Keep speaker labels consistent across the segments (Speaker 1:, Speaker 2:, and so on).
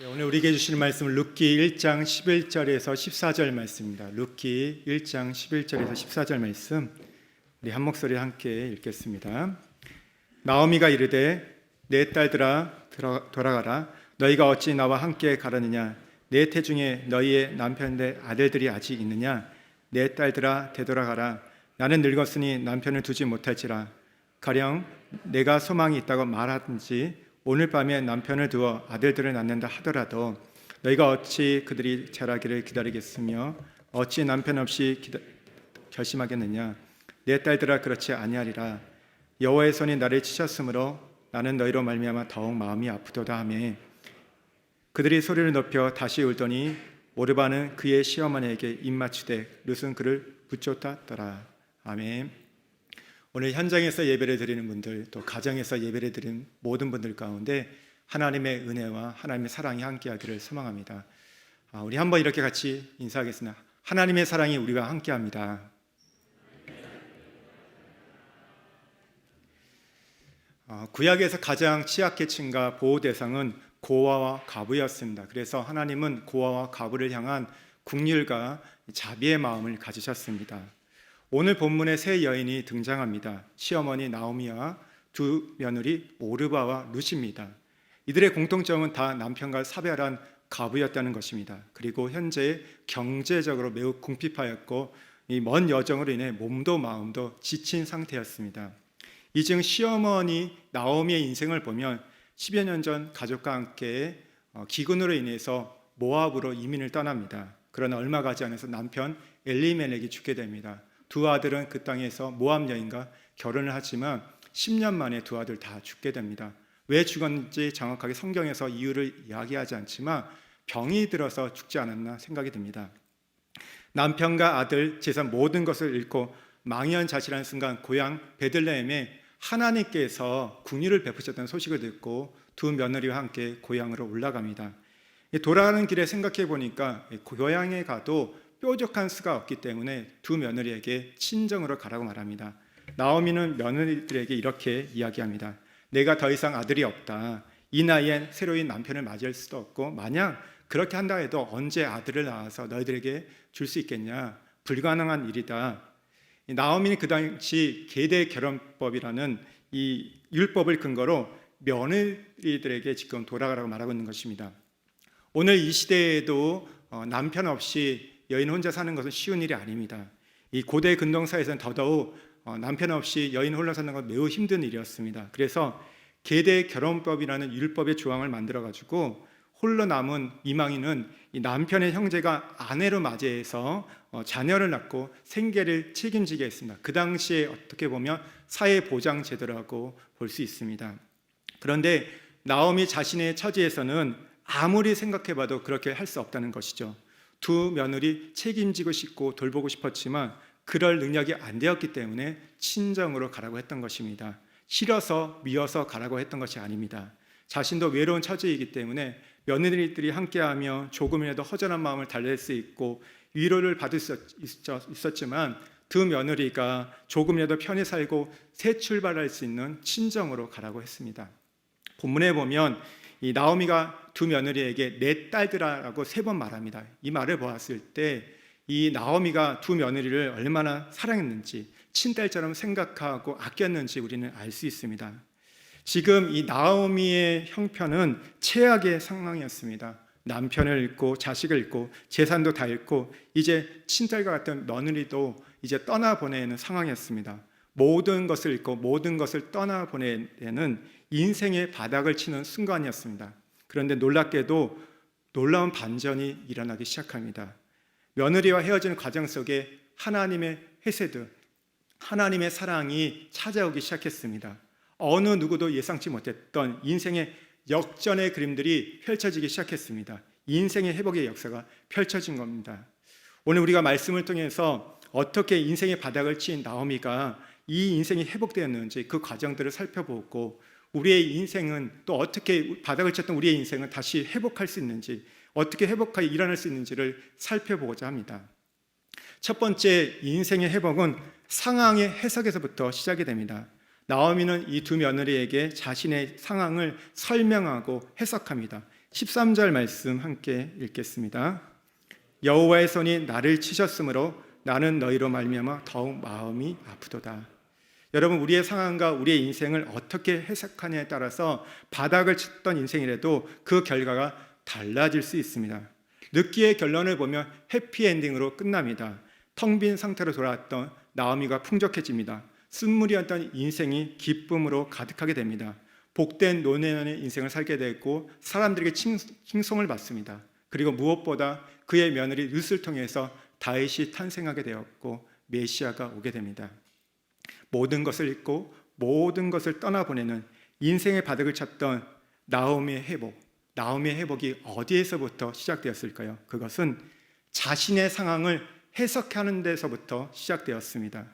Speaker 1: 오늘 우리에게 주시는 말씀은 룻기 1장 11절에서 14절 말씀입니다. 룻기 1장 11절에서 14절 말씀 우리 한 목소리 함께 읽겠습니다. 나오미가 이르되 내 딸들아 돌아가라. 너희가 어찌 나와 함께 가려느냐? 내 태중에 너희의 남편의 아들들이 아직 있느냐? 내 딸들아 되돌아가라. 나는 늙었으니 남편을 두지 못할지라. 가령 내가 소망이 있다고 말하든지 오늘 밤에 남편을 두어 아들들을 낳는다 하더라도 너희가 어찌 그들이 자라기를 기다리겠으며 어찌 남편 없이 결심하겠느냐? 내 딸들아 그렇지 아니하리라. 여호와의 손이 나를 치셨으므로 나는 너희로 말미암아 더욱 마음이 아프도다 하매 그들이 소리를 높여 다시 울더니 오르바는 그의 시어머니에게 입맞추되 룻은 그를 붙잡았더라. 아멘. 오늘 현장에서 예배를 드리는 분들, 또 가정에서 예배를 드리는 모든 분들 가운데 하나님의 은혜와 하나님의 사랑이 함께하기를 소망합니다. 우리 한번 이렇게 같이 인사하겠습니다. 하나님의 사랑이 우리와 함께합니다. 구약에서 가장 취약계층과 보호 대상은 고아와 과부였습니다. 그래서 하나님은 고아와 과부를 향한 긍휼과 자비의 마음을 가지셨습니다. 오늘 본문에 세 여인이 등장합니다. 시어머니 나오미와 두 며느리 오르바와 룻입니다. 이들의 공통점은 다 남편과 사별한 과부였다는 것입니다. 그리고 현재 경제적으로 매우 궁핍하였고 이 먼 여정으로 인해 몸도 마음도 지친 상태였습니다. 이중 시어머니 나오미의 인생을 보면 10여 년 전 가족과 함께 기근으로 인해서 모압으로 이민을 떠납니다. 그러나 얼마 가지 않아서 남편 엘리멜렉이 죽게 됩니다. 두 아들은 그 땅에서 모압 여인과 결혼을 하지만 10년 만에 두 아들 다 죽게 됩니다. 왜 죽었는지 정확하게 성경에서 이유를 이야기하지 않지만 병이 들어서 죽지 않았나 생각이 듭니다. 남편과 아들, 재산 모든 것을 잃고 망연자실한 순간 고향 베들레헴에 하나님께서 긍휼을 베푸셨다는 소식을 듣고 두 며느리와 함께 고향으로 올라갑니다. 돌아가는 길에 생각해 보니까 고향에 가도 뾰족한 수가 없기 때문에 두 며느리에게 친정으로 가라고 말합니다. 나오미는 며느리들에게 이렇게 이야기합니다. 내가 더 이상 아들이 없다. 이 나이엔 새로운 남편을 맞이할 수도 없고 만약 그렇게 한다 해도 언제 아들을 낳아서 너희들에게 줄 수 있겠냐? 불가능한 일이다. 나오미는 그 당시 계대 결혼법이라는 이 율법을 근거로 며느리들에게 지금 돌아가라고 말하고 있는 것입니다. 오늘 이 시대에도 남편 없이 여인 혼자 사는 것은 쉬운 일이 아닙니다. 이 고대 근동사에서는 더더욱 남편 없이 여인 홀로 사는 건 매우 힘든 일이었습니다. 그래서 계대 결혼법이라는 율법의 조항을 만들어 가지고 홀로 남은 이망인은 이 남편의 형제가 아내로 맞이해서 자녀를 낳고 생계를 책임지게 했습니다. 그 당시에 어떻게 보면 사회보장 제도라고 볼 수 있습니다. 그런데 나오미 자신의 처지에서는 아무리 생각해봐도 그렇게 할 수 없다는 것이죠. 두 며느리 책임지고 싶고 돌보고 싶었지만 그럴 능력이 안 되었기 때문에 친정으로 가라고 했던 것입니다. 싫어서 미워서 가라고 했던 것이 아닙니다. 자신도 외로운 처지이기 때문에 며느리들이 함께하며 조금이라도 허전한 마음을 달랠 수 있고 위로를 받을 수 있었지만 두 며느리가 조금이라도 편히 살고 새 출발할 수 있는 친정으로 가라고 했습니다. 본문에 보면 이 나오미가 두 며느리에게 내 딸들아라고 3번 말합니다. 이 말을 보았을 때 이 나오미가 두 며느리를 얼마나 사랑했는지 친딸처럼 생각하고 아꼈는지 우리는 알 수 있습니다. 지금 이 나오미의 형편은 최악의 상황이었습니다. 남편을 잃고 자식을 잃고 재산도 다 잃고 이제 친딸과 같은 며느리도 이제 떠나보내는 상황이었습니다. 모든 것을 잃고 모든 것을 떠나보내는 인생의 바닥을 치는 순간이었습니다. 그런데 놀랍게도 놀라운 반전이 일어나기 시작합니다. 며느리와 헤어지는 과정 속에 하나님의 헤세드, 하나님의 사랑이 찾아오기 시작했습니다. 어느 누구도 예상치 못했던 인생의 역전의 그림들이 펼쳐지기 시작했습니다. 인생의 회복의 역사가 펼쳐진 겁니다. 오늘 우리가 말씀을 통해서 어떻게 인생의 바닥을 친 나오미가 이 인생이 회복되었는지 그 과정들을 살펴보고 우리의 인생은 또 어떻게 바닥을 쳤던 우리의 인생을 다시 회복할 수 있는지 어떻게 회복하여 일어날 수 있는지를 살펴보고자 합니다. 첫 번째 인생의 회복은 상황의 해석에서부터 시작이 됩니다. 나오미는 이 두 며느리에게 자신의 상황을 설명하고 해석합니다. 13절 말씀 함께 읽겠습니다. 여호와의 손이 나를 치셨으므로 나는 너희로 말미암아 더욱 마음이 아프도다. 여러분, 우리의 상황과 우리의 인생을 어떻게 해석하냐에 따라서 바닥을 쳤던 인생이라도 그 결과가 달라질 수 있습니다. 르키의 결론을 보면 해피엔딩으로 끝납니다. 텅 빈 상태로 돌아왔던 나오미가 풍족해집니다. 쓴물이었던 인생이 기쁨으로 가득하게 됩니다. 복된 노년의 인생을 살게 되고 사람들에게 칭송을 받습니다. 그리고 무엇보다 그의 며느리 룻을 통해서 다윗이 탄생하게 되었고 메시아가 오게 됩니다. 모든 것을 잃고 모든 것을 떠나보내는 인생의 바닥을 쳤던 나오미의 회복이 어디에서부터 시작되었을까요? 그것은 자신의 상황을 해석하는 데서부터 시작되었습니다.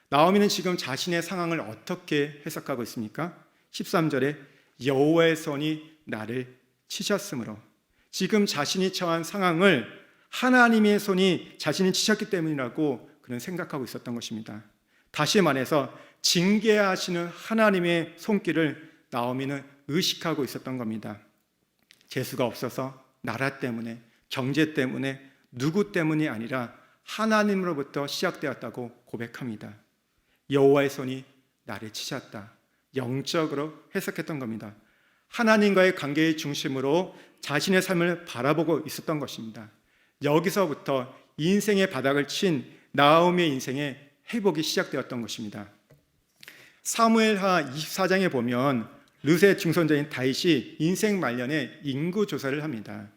Speaker 1: 나오미는 지금 자신의 상황을 어떻게 해석하고 있습니까? 13절에 여호와의 손이 나를 치셨으므로, 지금 자신이 처한 상황을 하나님의 손이 자신이 치셨기 때문이라고 그는 생각하고 있었던 것입니다. 다시 말해서 징계하시는 하나님의 손길을 나오미는 의식하고 있었던 겁니다. 재수가 없어서, 나라 때문에, 경제 때문에, 누구 때문이 아니라 하나님으로부터 시작되었다고 고백합니다. 여호와의 손이 나를 치셨다. 영적으로 해석했던 겁니다. 하나님과의 관계의 중심으로 자신의 삶을 바라보고 있었던 것입니다. 여기서부터 인생의 바닥을 친 나오미의 인생의 회복이 시작되었던 것입니다. 사무엘하 24장에 보면 룻의 증손자인 다윗이 인생 말년에 인구조사를 합니다.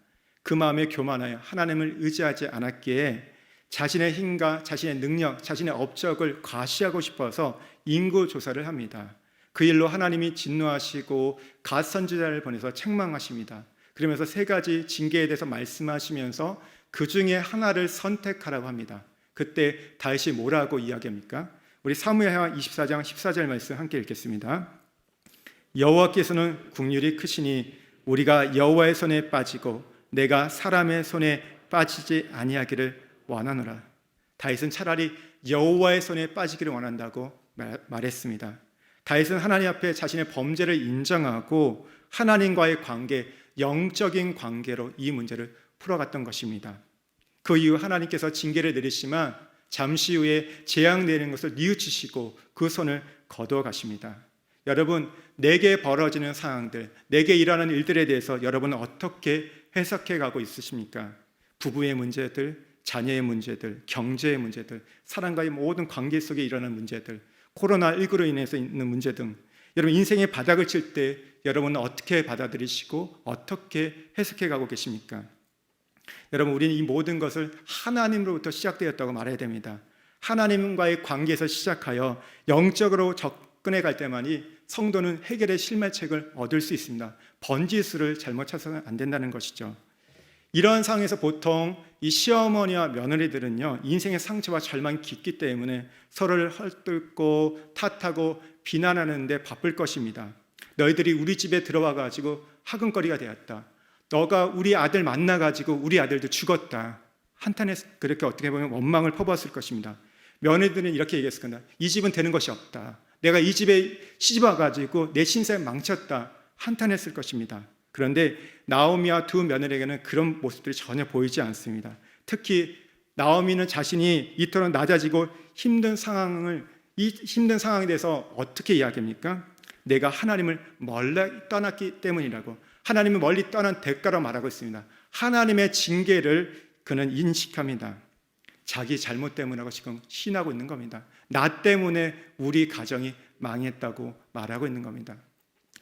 Speaker 1: 그 마음에 교만하여 하나님을 의지하지 않았기에 자신의 힘과 자신의 능력, 자신의 업적을 과시하고 싶어서 인구조사를 합니다. 그 일로 하나님이 진노하시고 갓 선지자를 보내서 책망하십니다. 그러면서 세 가지 징계에 대해서 말씀하시면서 그 중에 하나를 선택하라고 합니다. 그때 다윗이 뭐라고 이야기합니까? 우리 사무엘하 24장 14절 말씀 함께 읽겠습니다. 여호와께서는 긍휼이 크시니 우리가 여호와의 손에 빠지고 내가 사람의 손에 빠지지 아니하기를 원하노라. 다윗은 차라리 여호와의 손에 빠지기를 원한다고 말했습니다. 다윗은 하나님 앞에 자신의 범죄를 인정하고 하나님과의 관계, 영적인 관계로 이 문제를 풀어갔던 것입니다. 그 이후 하나님께서 징계를 내리시면 잠시 후에 재앙 내리는 것을 뉘우치시고 그 손을 거두어 가십니다. 여러분, 내게 벌어지는 상황들, 내게 일어나는 일들에 대해서 여러분은 어떻게 해석해 가고 있으십니까? 부부의 문제들, 자녀의 문제들, 경제의 문제들, 사람과의 모든 관계 속에 일어나는 문제들, 코로나19로 인해서 있는 문제 등, 여러분 인생의 바닥을 칠 때 여러분은 어떻게 받아들이시고 어떻게 해석해 가고 계십니까? 여러분, 우리는 이 모든 것을 하나님으로부터 시작되었다고 말해야 됩니다. 하나님과의 관계에서 시작하여 영적으로 접근해 갈 때만이 성도는 해결의 실마책을 얻을 수 있습니다. 번지수를 잘못 찾아서는 안 된다는 것이죠. 이러한 상황에서 보통 이 시어머니와 며느리들은요, 인생의 상처와 절망이 깊기 때문에 서로를 헐뜯고 탓하고 비난하는데 바쁠 것입니다. 너희들이 우리 집에 들어와 가지고 하근거리가 되었다. 너가 우리 아들 만나가지고 우리 아들도 죽었다. 한탄에 그렇게 어떻게 보면 원망을 퍼부었을 것입니다. 며느리들은 이렇게 얘기했을 겁니다. 이 집은 되는 것이 없다. 내가 이 집에 시집 와가지고 내 신생 망쳤다. 한탄했을 것입니다. 그런데 나오미와 두 며느리에게는 그런 모습들이 전혀 보이지 않습니다. 특히 나오미는 자신이 이토록 낮아지고 힘든 상황에 대해서 어떻게 이야기합니까? 내가 하나님을 멀리 떠났기 때문이라고, 하나님을 멀리 떠난 대가로 말하고 있습니다. 하나님의 징계를 그는 인식합니다. 자기 잘못 때문이라고 지금 시인하고 있는 겁니다. 나 때문에 우리 가정이 망했다고 말하고 있는 겁니다.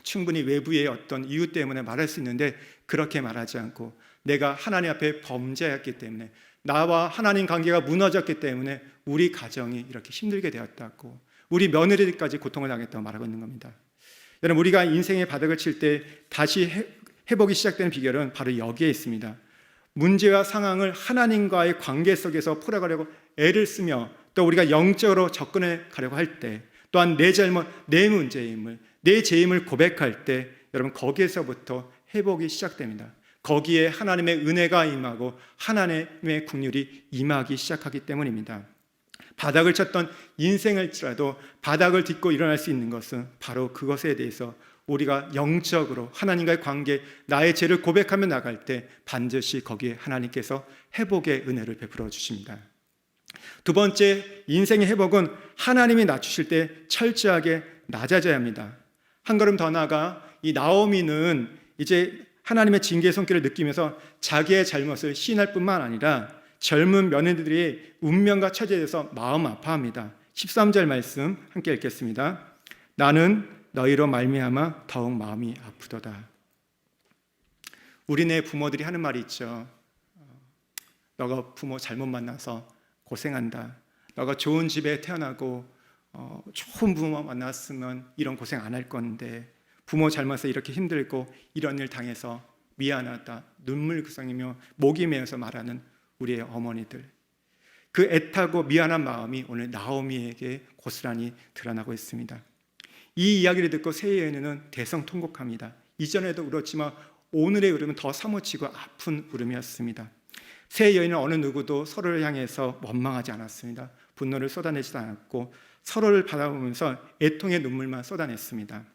Speaker 1: 충분히 외부의 어떤 이유 때문에 말할 수 있는데 그렇게 말하지 않고, 내가 하나님 앞에 범죄했기 때문에, 나와 하나님 관계가 무너졌기 때문에 우리 가정이 이렇게 힘들게 되었다고, 우리 며느리들까지 고통을 당했다고 말하고 있는 겁니다. 여러분, 우리가 인생의 바닥을 칠 때 다시 회복이 시작되는 비결은 바로 여기에 있습니다. 문제와 상황을 하나님과의 관계 속에서 풀어가려고 애를 쓰며, 또 우리가 영적으로 접근해 가려고 할 때, 또한 내 잘못, 내 문제임을, 내 죄임을 고백할 때, 여러분 거기에서부터 회복이 시작됩니다. 거기에 하나님의 은혜가 임하고 하나님의 긍휼이 임하기 시작하기 때문입니다. 바닥을 쳤던 인생일지라도 바닥을 딛고 일어날 수 있는 것은 바로 그것에 대해서 우리가 영적으로 하나님과의 관계, 나의 죄를 고백하며 나갈 때 반드시 거기에 하나님께서 회복의 은혜를 베풀어 주십니다. 두 번째, 인생의 회복은 하나님이 낮추실 때 철저하게 낮아져야 합니다. 한 걸음 더 나아가 이 나오미는 이제 하나님의 징계의 손길을 느끼면서 자기의 잘못을 시인할 뿐만 아니라 젊은 며느리들의 운명과 처지에 대해서 마음 아파합니다. 13절 말씀 함께 읽겠습니다. 나는 너희로 말미암아 더욱 마음이 아프도다. 우리네 부모들이 하는 말이 있죠. 너가 부모 잘못 만나서 고생한다. 너가 좋은 집에 태어나고 좋은 부모 만났으면 이런 고생 안 할 건데 부모 잘못해서 이렇게 힘들고 이런 일 당해서 미안하다. 눈물그성이며 목이 메어서 말하는 우리의 어머니들. 그 애타고 미안한 마음이 오늘 나오미에게 고스란히 드러나고 있습니다. 이 이야기를 듣고 새 여인은 대성통곡합니다. 이전에도 울었지만 오늘의 울음은 더 사무치고 아픈 울음이었습니다. 새 여인은 어느 누구도 서로를 향해서 원망하지 않았습니다. 분노를 쏟아내지도 않았고 서로를 바라보면서 애통의 눈물만 쏟아냈습니다.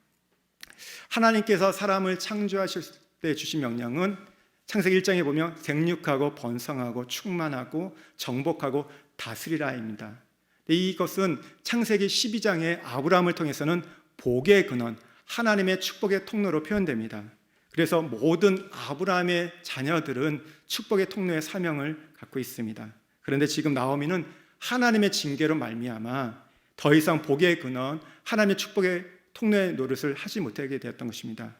Speaker 1: 하나님께서 사람을 창조하실 때 주신 명령은 창세기 1장에 보면 생육하고 번성하고 충만하고 정복하고 다스리라입니다. 이것은 창세기 12장의 아브라함을 통해서는 복의 근원, 하나님의 축복의 통로로 표현됩니다. 그래서 모든 아브라함의 자녀들은 축복의 통로의 사명을 갖고 있습니다. 그런데 지금 나오미는 하나님의 징계로 말미암아 더 이상 복의 근원, 하나님의 축복의 통로의 노릇을 하지 못하게 되었던 것입니다.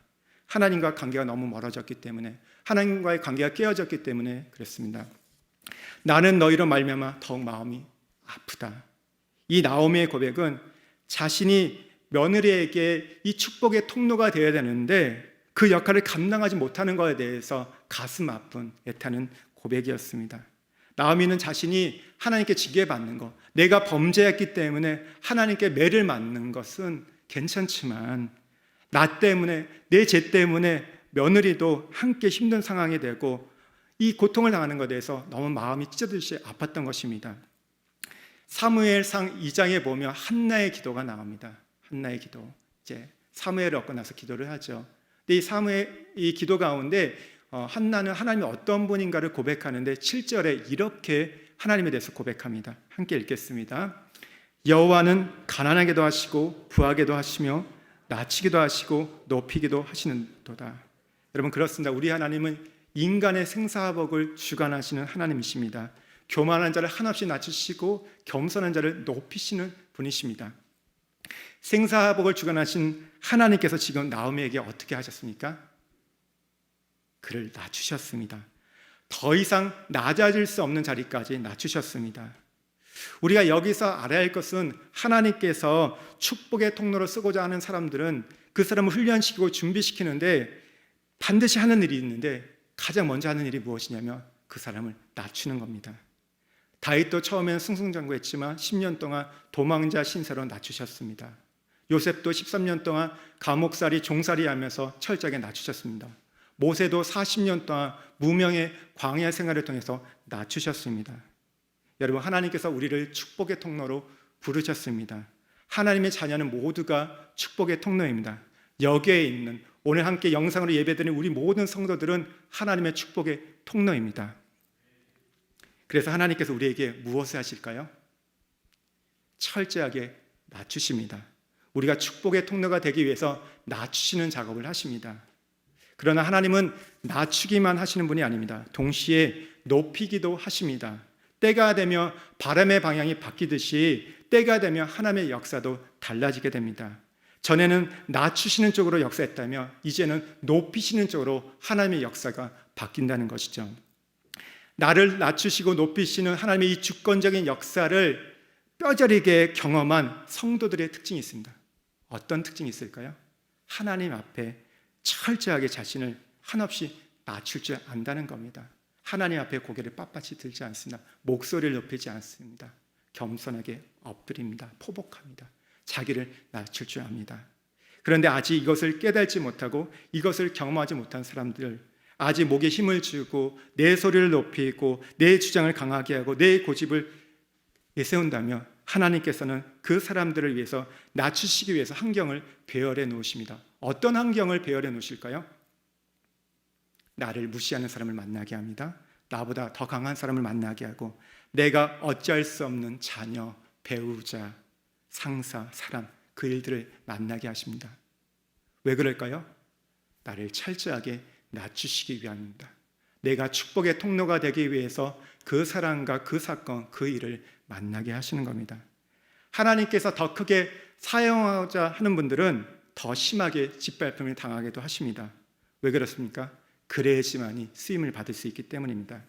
Speaker 1: 하나님과 관계가 너무 멀어졌기 때문에, 하나님과의 관계가 깨어졌기 때문에 그랬습니다. 나는 너희로 말미암아 더욱 마음이 아프다. 이 나오미의 고백은 자신이 며느리에게 이 축복의 통로가 되어야 되는데 그 역할을 감당하지 못하는 것에 대해서 가슴 아픈 애타는 고백이었습니다. 나오미는 자신이 하나님께 징계받는 것, 내가 범죄했기 때문에 하나님께 매를 맞는 것은 괜찮지만 나 때문에, 내 죄 때문에 며느리도 함께 힘든 상황이 되고 이 고통을 당하는 것에 대해서 너무 마음이 찢어지듯이 아팠던 것입니다. 사무엘상 2장에 보면 한나의 기도가 나옵니다. 한나의 기도. 이제 사무엘을 얻고 나서 기도를 하죠. 근데 이 사무엘 이 기도 가운데 한나는 하나님이 어떤 분인가를 고백하는데 7절에 이렇게 하나님에 대해서 고백합니다. 함께 읽겠습니다. 여호와는 가난하게도 하시고 부하게도 하시며 낮추기도 하시고 높이기도 하시는도다. 여러분 그렇습니다. 우리 하나님은 인간의 생사복을 주관하시는 하나님이십니다. 교만한 자를 한없이 낮추시고 겸손한 자를 높이시는 분이십니다. 생사복을 주관하신 하나님께서 지금 나오미에게 어떻게 하셨습니까? 그를 낮추셨습니다. 더 이상 낮아질 수 없는 자리까지 낮추셨습니다. 우리가 여기서 알아야 할 것은 하나님께서 축복의 통로로 쓰고자 하는 사람들은 그 사람을 훈련시키고 준비시키는데 반드시 하는 일이 있는데 가장 먼저 하는 일이 무엇이냐면 그 사람을 낮추는 겁니다. 다윗도 처음엔 승승장구했지만 10년 동안 도망자 신세로 낮추셨습니다. 요셉도 13년 동안 감옥살이 종살이 하면서 철저하게 낮추셨습니다. 모세도 40년 동안 무명의 광야 생활을 통해서 낮추셨습니다. 여러분 하나님께서 우리를 축복의 통로로 부르셨습니다. 하나님의 자녀는 모두가 축복의 통로입니다. 여기에 있는 오늘 함께 영상으로 예배드리는 우리 모든 성도들은 하나님의 축복의 통로입니다. 그래서 하나님께서 우리에게 무엇을 하실까요? 철저하게 낮추십니다. 우리가 축복의 통로가 되기 위해서 낮추시는 작업을 하십니다. 그러나 하나님은 낮추기만 하시는 분이 아닙니다. 동시에 높이기도 하십니다. 때가 되면 바람의 방향이 바뀌듯이 때가 되면 하나님의 역사도 달라지게 됩니다. 전에는 낮추시는 쪽으로 역사했다면 이제는 높이시는 쪽으로 하나님의 역사가 바뀐다는 것이죠. 나를 낮추시고 높이시는 하나님의 이 주권적인 역사를 뼈저리게 경험한 성도들의 특징이 있습니다. 어떤 특징이 있을까요? 하나님 앞에 철저하게 자신을 한없이 낮출 줄 안다는 겁니다. 하나님 앞에 고개를 빳빳이 들지 않습니다. 목소리를 높이지 않습니다. 겸손하게 엎드립니다. 포복합니다. 자기를 낮출 줄 압니다. 그런데 아직 이것을 깨달지 못하고 이것을 경험하지 못한 사람들, 아직 목에 힘을 주고 내 소리를 높이고 내 주장을 강하게 하고 내 고집을 내세운다면 하나님께서는 그 사람들을 위해서 낮추시기 위해서 환경을 배열해 놓으십니다. 어떤 환경을 배열해 놓으실까요? 나를 무시하는 사람을 만나게 합니다. 나보다 더 강한 사람을 만나게 하고, 내가 어찌할 수 없는 자녀, 배우자, 상사, 사람, 그 일들을 만나게 하십니다. 왜 그럴까요? 나를 철저하게 낮추시기 위함입니다. 내가 축복의 통로가 되기 위해서 그 사람과 그 사건, 그 일을 만나게 하시는 겁니다. 하나님께서 더 크게 사용하고자 하는 분들은 더 심하게 짓밟힘을 당하기도 하십니다. 왜 그렇습니까? 그래야지만이 쓰임을 받을 수 있기 때문입니다.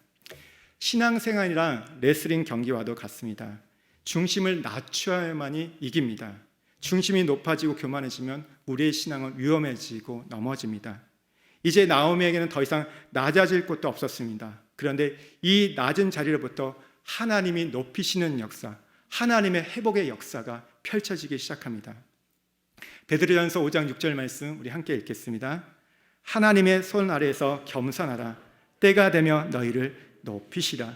Speaker 1: 신앙생활이랑 레슬링 경기와도 같습니다. 중심을 낮춰야만이 이깁니다. 중심이 높아지고 교만해지면 우리의 신앙은 위험해지고 넘어집니다. 이제 나오미에게는 더 이상 낮아질 곳도 없었습니다. 그런데 이 낮은 자리로부터 하나님이 높이시는 역사, 하나님의 회복의 역사가 펼쳐지기 시작합니다. 베드로전서 5장 6절 말씀 우리 함께 읽겠습니다. 하나님의 손 아래에서 겸손하라. 때가 되면 너희를 높이시라.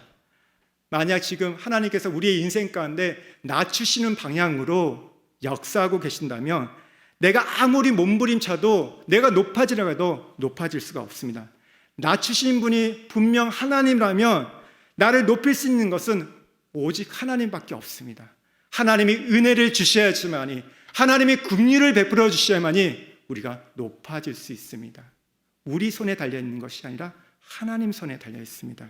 Speaker 1: 만약 지금 하나님께서 우리의 인생 가운데 낮추시는 방향으로 역사하고 계신다면 내가 아무리 몸부림쳐도 내가 높아지려고 해도 높아질 수가 없습니다. 낮추신 분이 분명 하나님이라면 나를 높일 수 있는 것은 오직 하나님밖에 없습니다. 하나님이 은혜를 주셔야지만이, 하나님이 긍휼을 베풀어 주셔야만이 우리가 높아질 수 있습니다. 우리 손에 달려있는 것이 아니라 하나님 손에 달려있습니다.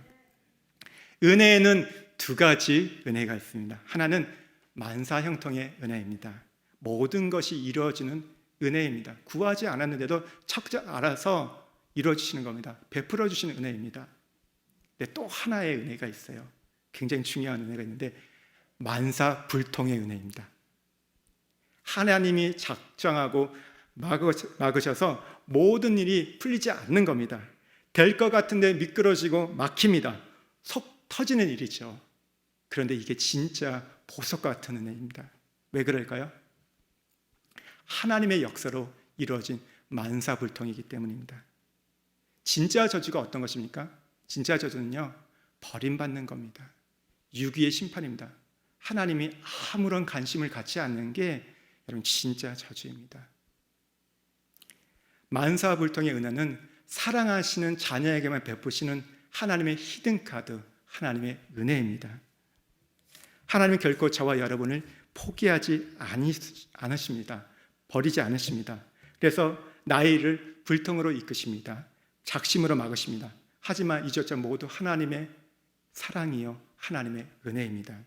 Speaker 1: 은혜에는 두 가지 은혜가 있습니다. 하나는 만사형통의 은혜입니다. 모든 것이 이루어지는 은혜입니다. 구하지 않았는데도 척척 알아서 이루어지시는 겁니다. 베풀어 주시는 은혜입니다. 근데 또 하나의 은혜가 있어요. 굉장히 중요한 은혜가 있는데 만사불통의 은혜입니다. 하나님이 작정하고 막으셔서 모든 일이 풀리지 않는 겁니다. 될 것 같은데 미끄러지고 막힙니다. 속 터지는 일이죠. 그런데 이게 진짜 보석 같은 은혜입니다. 왜 그럴까요? 하나님의 역사로 이루어진 만사불통이기 때문입니다. 진짜 저주가 어떤 것입니까? 진짜 저주는요, 버림받는 겁니다. 유기의 심판입니다. 하나님이 아무런 관심을 갖지 않는 게 여러분 진짜 저주입니다. 만사불통의 은혜는 사랑하시는 자녀에게만 베푸시는 하나님의 히든카드, 하나님의 은혜입니다. 하나님은 결코 저와 여러분을 포기하지 않으십니다. 버리지 않으십니다. 그래서 나의 일을 불통으로 이끄십니다. 작심으로 막으십니다. 하지만 이조차 모두 하나님의 사랑이요 하나님의 은혜입니다.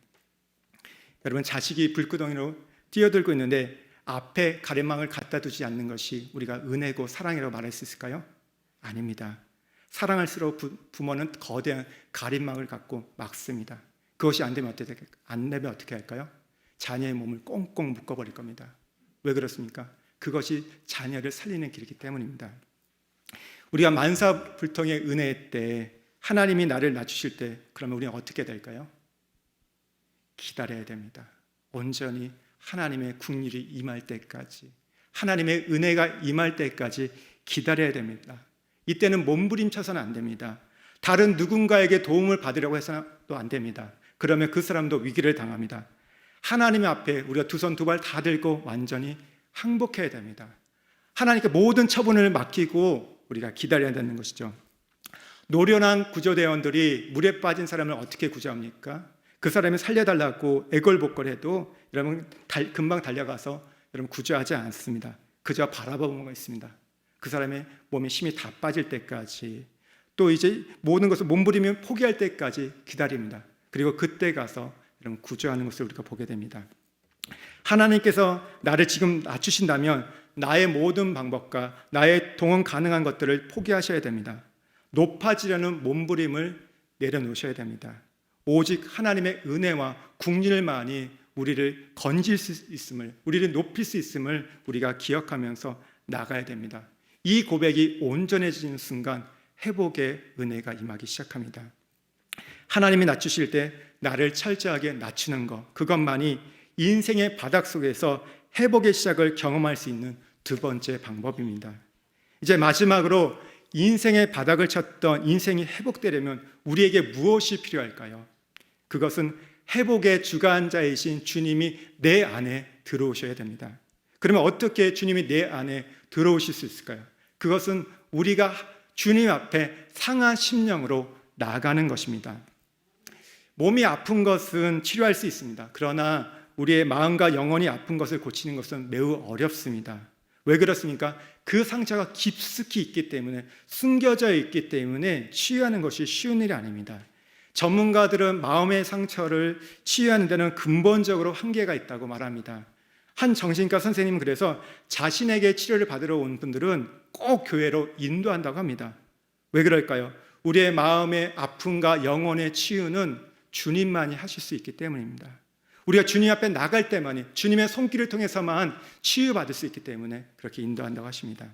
Speaker 1: 여러분, 자식이 불구덩이로 뛰어들고 있는데 앞에 가래망을 갖다 두지 않는 것이 우리가 은혜고 사랑이라고 말할 수 있을까요? 아닙니다. 사랑할수록 부모는 거대한 가림막을 갖고 막습니다. 그것이 안 되면 어떻게 할까요? 자녀의 몸을 꽁꽁 묶어버릴 겁니다. 왜 그렇습니까? 그것이 자녀를 살리는 길이기 때문입니다. 우리가 만사불통의 은혜 때, 하나님이 나를 낮추실 때, 그러면 우리는 어떻게 될까요? 기다려야 됩니다. 온전히 하나님의 긍휼이 임할 때까지, 하나님의 은혜가 임할 때까지 기다려야 됩니다. 이때는 몸부림쳐서는 안 됩니다. 다른 누군가에게 도움을 받으려고 해서도 안 됩니다. 그러면 그 사람도 위기를 당합니다. 하나님 앞에 우리가 두 손 두 발 다 들고 완전히 항복해야 됩니다. 하나님께 모든 처분을 맡기고 우리가 기다려야 되는 것이죠. 노련한 구조대원들이 물에 빠진 사람을 어떻게 구조합니까? 그 사람이 살려달라고 애걸복걸해도 여러분 금방 달려가서 여러분 구조하지 않습니다. 그저 바라보고 있습니다. 그 사람의 몸에 힘이 다 빠질 때까지, 또 이제 모든 것을 몸부리며 포기할 때까지 기다립니다. 그리고 그때 가서 여러분 구조하는 것을 우리가 보게 됩니다. 하나님께서 나를 지금 낮추신다면 나의 모든 방법과 나의 동원 가능한 것들을 포기하셔야 됩니다. 높아지려는 몸부림을 내려놓으셔야 됩니다. 오직 하나님의 은혜와 긍휼만이 우리를 건질 수 있음을, 우리를 높일 수 있음을 우리가 기억하면서 나가야 됩니다. 이 고백이 온전해지는 순간 회복의 은혜가 임하기 시작합니다. 하나님이 낮추실 때 나를 철저하게 낮추는 것, 그것만이 인생의 바닥 속에서 회복의 시작을 경험할 수 있는 두 번째 방법입니다. 이제 마지막으로 인생의 바닥을 쳤던 인생이 회복되려면 우리에게 무엇이 필요할까요? 그것은 회복의 주관자이신 주님이 내 안에 들어오셔야 됩니다. 그러면 어떻게 주님이 내 안에 들어오실 수 있을까요? 그것은 우리가 주님 앞에 상한 심령으로 나아가는 것입니다. 몸이 아픈 것은 치료할 수 있습니다. 그러나 우리의 마음과 영혼이 아픈 것을 고치는 것은 매우 어렵습니다. 왜 그렇습니까? 그 상처가 깊숙이 있기 때문에, 숨겨져 있기 때문에 치유하는 것이 쉬운 일이 아닙니다. 전문가들은 마음의 상처를 치유하는 데는 근본적으로 한계가 있다고 말합니다. 한 정신과 선생님은 그래서 자신에게 치료를 받으러 온 분들은 꼭 교회로 인도한다고 합니다. 왜 그럴까요? 우리의 마음의 아픔과 영혼의 치유는 주님만이 하실 수 있기 때문입니다. 우리가 주님 앞에 나갈 때만이, 주님의 손길을 통해서만 치유받을 수 있기 때문에 그렇게 인도한다고 하십니다.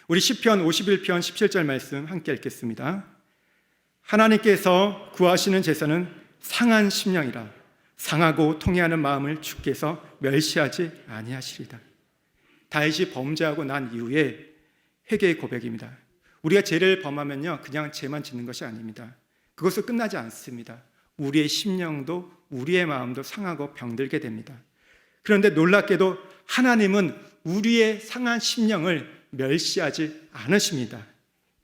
Speaker 1: 우리 시편 51편 17절 말씀 함께 읽겠습니다. 하나님께서 구하시는 제사는 상한 심령이라. 상하고 통회하는 마음을 주께서 멸시하지 아니하시리다. 다윗이 범죄하고 난 이후에 회개의 고백입니다. 우리가 죄를 범하면요, 그냥 죄만 짓는 것이 아닙니다. 그것은 끝나지 않습니다. 우리의 심령도, 우리의 마음도 상하고 병들게 됩니다. 그런데 놀랍게도 하나님은 우리의 상한 심령을 멸시하지 않으십니다.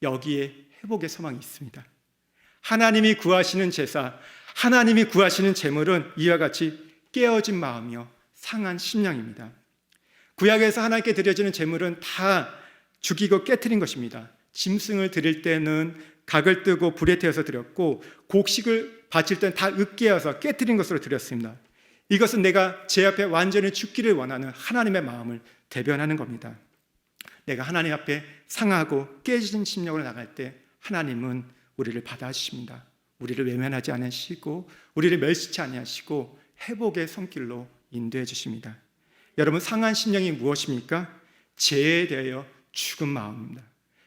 Speaker 1: 여기에 회복의 소망이 있습니다. 하나님이 구하시는 제사, 하나님이 구하시는 제물은 이와 같이 깨어진 마음이요, 상한 심령입니다. 구약에서 하나님께 드려지는 제물은 다 죽이고 깨트린 것입니다. 짐승을 드릴 때는 각을 뜨고 불에 태워서 드렸고, 곡식을 바칠 때는 다 으깨어서 깨트린 것으로 드렸습니다. 이것은 내가 제 앞에 완전히 죽기를 원하는 하나님의 마음을 대변하는 겁니다. 내가 하나님 앞에 상하고 깨진 심령으로 나갈 때 하나님은 우리를 받아주십니다. 우리를 외면하지 않으시고 우리를 멸시치 아니하시고 회복의 손길로 인도해 주십니다. 여러분, 상한 심령이 무엇입니까? 죄에 대하여 죽은 마음입니다.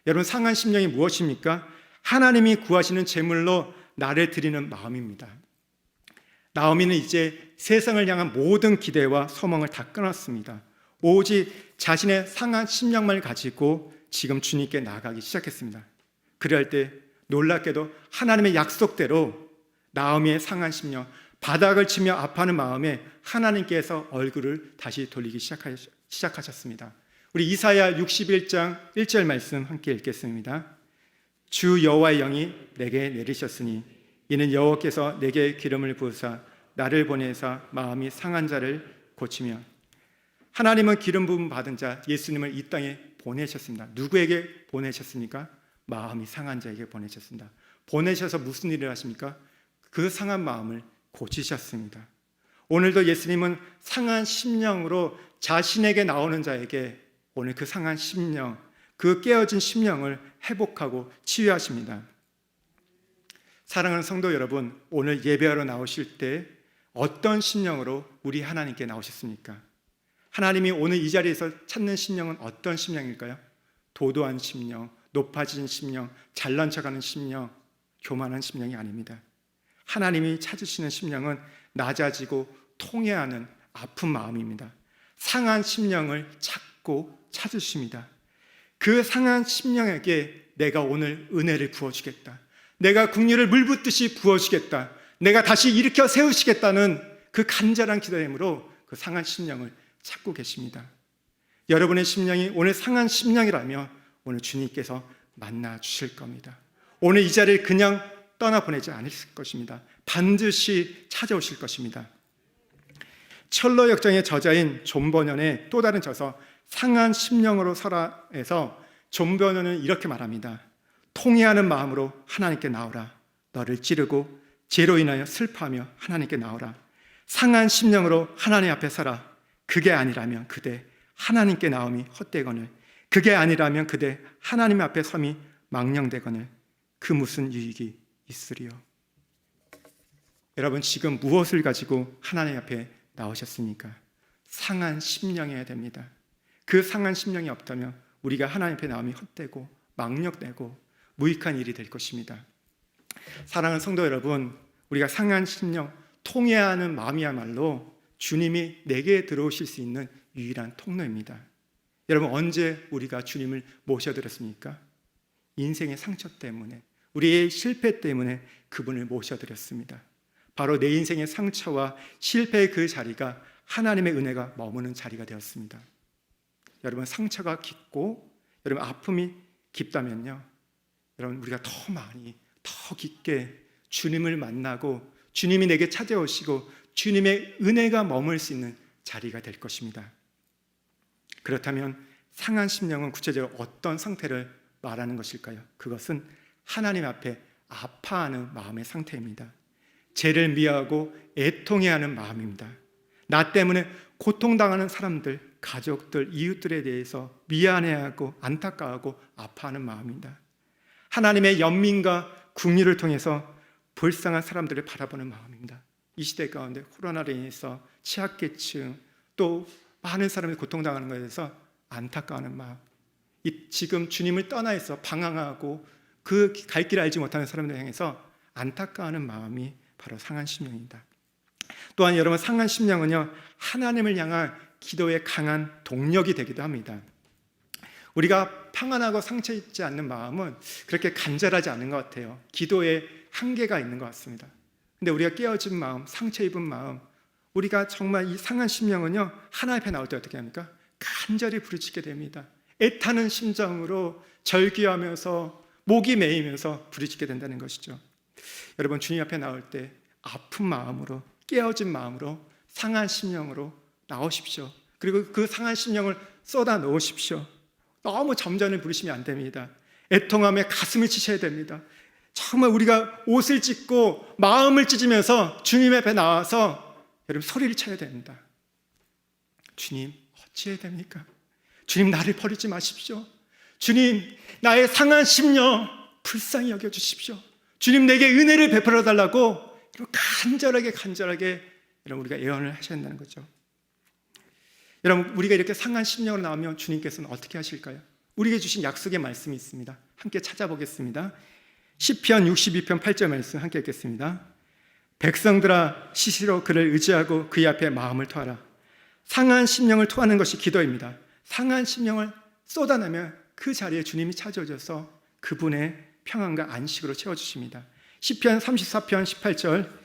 Speaker 1: 여러분, 상한 심령이 무엇입니까? 하나님이 구하시는 제물로 나를 드리는 마음입니다. 나오미는 이제 세상을 향한 모든 기대와 소망을 다 끊었습니다. 오직 자신의 상한 심령만 가지고 지금 주님께 나아가기 시작했습니다. 그럴 때 놀랍게도 하나님의 약속대로 나오미의 상한 심령, 바닥을 치며 아파하는 마음에 하나님께서 얼굴을 다시 돌리기 시작하셨습니다. 우리 이사야 61장 1절 말씀 함께 읽겠습니다. 주 여호와의 영이 내게 내리셨으니 이는 여호와께서 내게 기름을 부으사 나를 보내사 마음이 상한 자를 고치며. 하나님은 기름 부음 받은 자 예수님을 이 땅에 보내셨습니다. 누구에게 보내셨습니까? 마음이 상한 자에게 보내셨습니다. 보내셔서 무슨 일을 하십니까? 그 상한 마음을 고치셨습니다. 오늘도 예수님은 상한 심령으로 자신에게 나오는 자에게 오늘 그 상한 심령, 그 깨어진 심령을 회복하고 치유하십니다. 사랑하는 성도 여러분, 오늘 예배하러 나오실 때 어떤 심령으로 우리 하나님께 나오셨습니까? 하나님이 오늘 이 자리에서 찾는 심령은 어떤 심령일까요? 도도한 심령, 높아진 심령, 잘난 척하는 심령, 교만한 심령이 아닙니다. 하나님이 찾으시는 심령은 낮아지고 통회하는 아픈 마음입니다. 상한 심령을 찾고 찾으십니다. 그 상한 심령에게 내가 오늘 은혜를 부어주겠다, 내가 긍휼을 물붓듯이 부어주겠다, 내가 다시 일으켜 세우시겠다는 그 간절한 기도임으로 그 상한 심령을 찾고 계십니다. 여러분의 심령이 오늘 상한 심령이라면 오늘 주님께서 만나 주실 겁니다. 오늘 이 자리를 그냥 떠나보내지 않을 것입니다. 반드시 찾아오실 것입니다. 철로 역정의 저자인 존 버년의 또 다른 저서 상한 심령으로 살아에서 존 버년은 이렇게 말합니다. 통회하는 마음으로 하나님께 나오라. 너를 찌르고 죄로 인하여 슬퍼하며 하나님께 나오라. 상한 심령으로 하나님 앞에 서라. 그게 아니라면 그대 하나님께 나옴이 헛되거늘, 그게 아니라면 그대 하나님 앞에 섬이 망령되거늘 그 무슨 유익이 있으리요. 여러분, 지금 무엇을 가지고 하나님 앞에 나오셨습니까? 상한 심령이어야 됩니다. 그 상한 심령이 없다면 우리가 하나님 앞에 나옴이 헛되고 망령되고 무익한 일이 될 것입니다. 사랑하는 성도 여러분, 우리가 상한 심령, 통회하는 마음이야말로 주님이 내게 들어오실 수 있는 유일한 통로입니다. 여러분, 언제 우리가 주님을 모셔드렸습니까? 인생의 상처 때문에, 우리의 실패 때문에 그분을 모셔드렸습니다. 바로 내 인생의 상처와 실패의 그 자리가 하나님의 은혜가 머무는 자리가 되었습니다. 여러분 상처가 깊고 여러분 아픔이 깊다면요, 여러분 우리가 더 많이 더 깊게 주님을 만나고 주님이 내게 찾아오시고 주님의 은혜가 머물 수 있는 자리가 될 것입니다. 그렇다면 상한 심령은 구체적으로 어떤 상태를 말하는 것일까요? 그것은 하나님 앞에 아파하는 마음의 상태입니다. 죄를 미워하고 애통해하는 마음입니다. 나 때문에 고통당하는 사람들, 가족들, 이웃들에 대해서 미안해하고 안타까워하고 아파하는 마음입니다. 하나님의 연민과 긍휼을 통해서 불쌍한 사람들을 바라보는 마음입니다. 이 시대 가운데 코로나로 인해서 취약계층 또 많은 사람이 고통당하는 것에 대해서 안타까워하는 마음, 지금 주님을 떠나 있어 방황하고 그 갈 길을 알지 못하는 사람들 향해서 안타까워하는 마음이 바로 상한 심령입니다. 또한 여러분, 상한 심령은요, 하나님을 향한 기도의 강한 동력이 되기도 합니다. 우리가 평안하고 상처 입지 않는 마음은 그렇게 간절하지 않은 것 같아요. 기도에 한계가 있는 것 같습니다. 근데 우리가 깨어진 마음, 상처 입은 마음, 우리가 정말 이 상한 심령은요, 하나님 앞에 나올 때 어떻게 합니까? 간절히 부르짖게 됩니다. 애타는 심정으로 절규하면서 목이 메이면서 부르짖게 된다는 것이죠. 여러분, 주님 앞에 나올 때 아픈 마음으로, 깨어진 마음으로, 상한 심령으로 나오십시오. 그리고 그 상한 심령을 쏟아 놓으십시오. 너무 점잖은 부르시면 안 됩니다. 애통함에 가슴을 치셔야 됩니다. 정말 우리가 옷을 찢고 마음을 찢으면서 주님 앞에 나와서 여러분 소리를 쳐야 됩니다. 주님, 어찌해야 됩니까? 주님, 나를 버리지 마십시오. 주님, 나의 상한 심령 불쌍히 여겨주십시오. 주님, 내게 은혜를 베풀어 달라고 간절하게 여러분 우리가 애원을 하셔야 한다는 거죠. 여러분, 우리가 이렇게 상한 심령으로 나오면 주님께서는 어떻게 하실까요? 우리에게 주신 약속의 말씀이 있습니다. 함께 찾아보겠습니다. 시편 62편 8절 말씀 함께 읽겠습니다. 백성들아, 시시로 그를 의지하고 그의 앞에 마음을 토하라. 상한 심령을 토하는 것이 기도입니다. 상한 심령을 쏟아내면 그 자리에 주님이 찾아오셔서 그분의 평안과 안식으로 채워주십니다. 시편 34편 18절,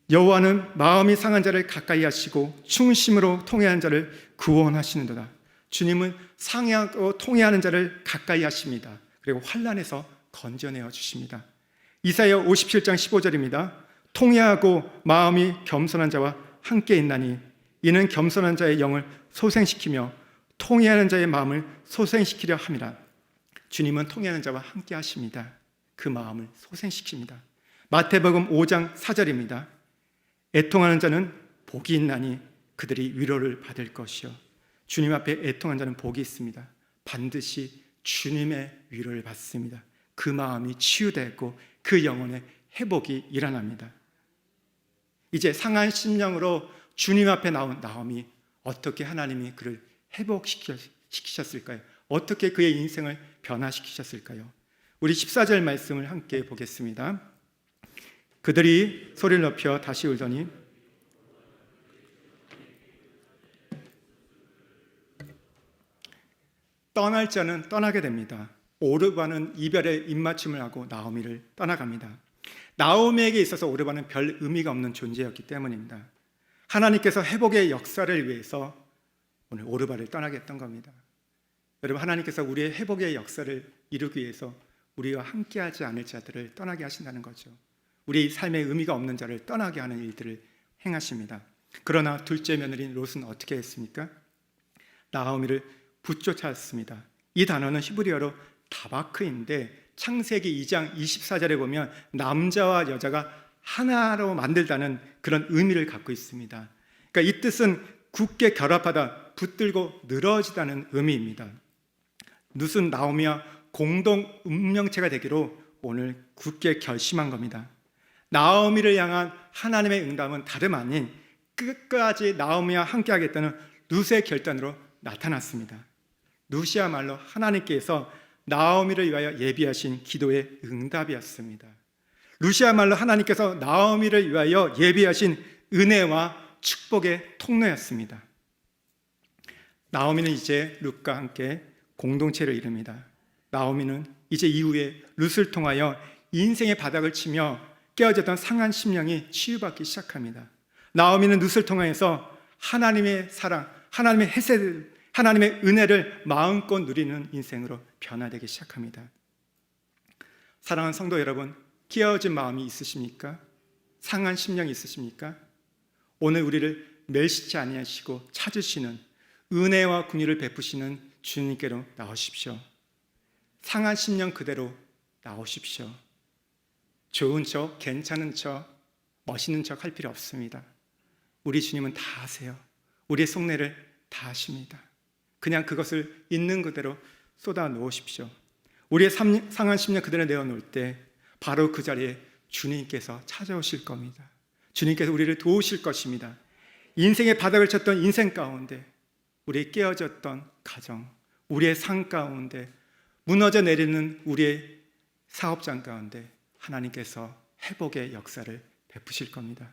Speaker 1: 여호와는 마음이 상한 자를 가까이 하시고 충심으로 통회한 자를 구원하시는도다. 주님은 상하고 통회하는 자를 가까이 하십니다. 그리고 환난에서 건져내어 주십니다. 이사야 57장 15절입니다. 통회하고 마음이 겸손한 자와 함께 있나니 이는 겸손한 자의 영을 소생시키며 통회하는 자의 마음을 소생시키려 함이라. 주님은 통회하는 자와 함께 하십니다. 그 마음을 소생시킵니다. 마태복음 5장 4절입니다. 애통하는 자는 복이 있나니 그들이 위로를 받을 것이요. 주님 앞에 애통한 자는 복이 있습니다. 반드시 주님의 위로를 받습니다. 그 마음이 치유되고 그 영혼의 회복이 일어납니다. 이제 상한 심령으로 주님 앞에 나온 나오미, 어떻게 하나님이 그를 회복시키셨을까요? 어떻게 그의 인생을 변화시키셨을까요? 우리 14절 말씀을 함께 보겠습니다. 그들이 소리를 높여 다시 울더니 떠날 자는 떠나게 됩니다. 오르바는 이별의 입맞춤을 하고 나오미를 떠나갑니다. 나오미에게 있어서 오르바는 별 의미가 없는 존재였기 때문입니다. 하나님께서 회복의 역사를 위해서 오늘 오르바를 떠나게 했던 겁니다. 여러분, 하나님께서 우리의 회복의 역사를 이루기 위해서 우리와 함께하지 않을 자들을 떠나게 하신다는 거죠. 우리 삶의 의미가 없는 자를 떠나게 하는 일들을 행하십니다. 그러나 둘째 며느리인 롯은 어떻게 했습니까? 나오미를 붙쫓았습니다. 이 단어는 히브리어로 다바크인데 창세기 2장 24절에 보면 남자와 여자가 하나로 만들다는 그런 의미를 갖고 있습니다. 그러니까 이 뜻은 굳게 결합하다, 붙들고 늘어지다는 의미입니다. 룻은 나오미와 공동 운명체가 되기로 오늘 굳게 결심한 겁니다. 나오미를 향한 하나님의 응답은 다름 아닌 끝까지 나오미와 함께하겠다는 룻의 결단으로 나타났습니다. 룻이야말로 하나님께서 나오미를 위하여 예비하신 기도의 응답이었습니다. 룻이야말로 하나님께서 나오미를 위하여 예비하신 은혜와 축복의 통로였습니다. 나오미는 이제 룻과 함께 공동체를 이룹니다. 나오미는 이제 이후에 룻을 통하여 인생의 바닥을 치며 깨어졌던 상한 심령이 치유받기 시작합니다. 나오미는 룻을 통해서 하나님의 사랑, 하나님의 헤세드, 하나님의 은혜를 마음껏 누리는 인생으로 변화되기 시작합니다. 사랑하는 성도 여러분, 깨어진 마음이 있으십니까? 상한 심령이 있으십니까? 오늘 우리를 멸시치 아니하시고 찾으시는 은혜와 긍휼을 베푸시는 주님께로 나오십시오. 상한 심령 그대로 나오십시오. 좋은 척, 괜찮은 척, 멋있는 척 할 필요 없습니다. 우리 주님은 다 아세요. 우리의 속내를 다 아십니다. 그냥 그것을 있는 그대로 쏟아 놓으십시오. 우리의 상한 심령 그대로 내어놓을 때 바로 그 자리에 주님께서 찾아오실 겁니다. 주님께서 우리를 도우실 것입니다. 인생의 바닥을 쳤던 인생 가운데, 우리의 깨어졌던 가정, 우리의 삶 가운데, 무너져 내리는 우리의 사업장 가운데 하나님께서 회복의 역사를 베푸실 겁니다.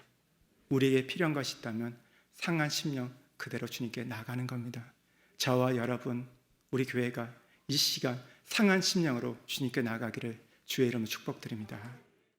Speaker 1: 우리에게 필요한 것이 있다면 상한 심령 그대로 주님께 나가는 겁니다. 저와 여러분, 우리 교회가 이 시간 상한 심령으로 주님께 나가기를 주의 이름으로 축복드립니다.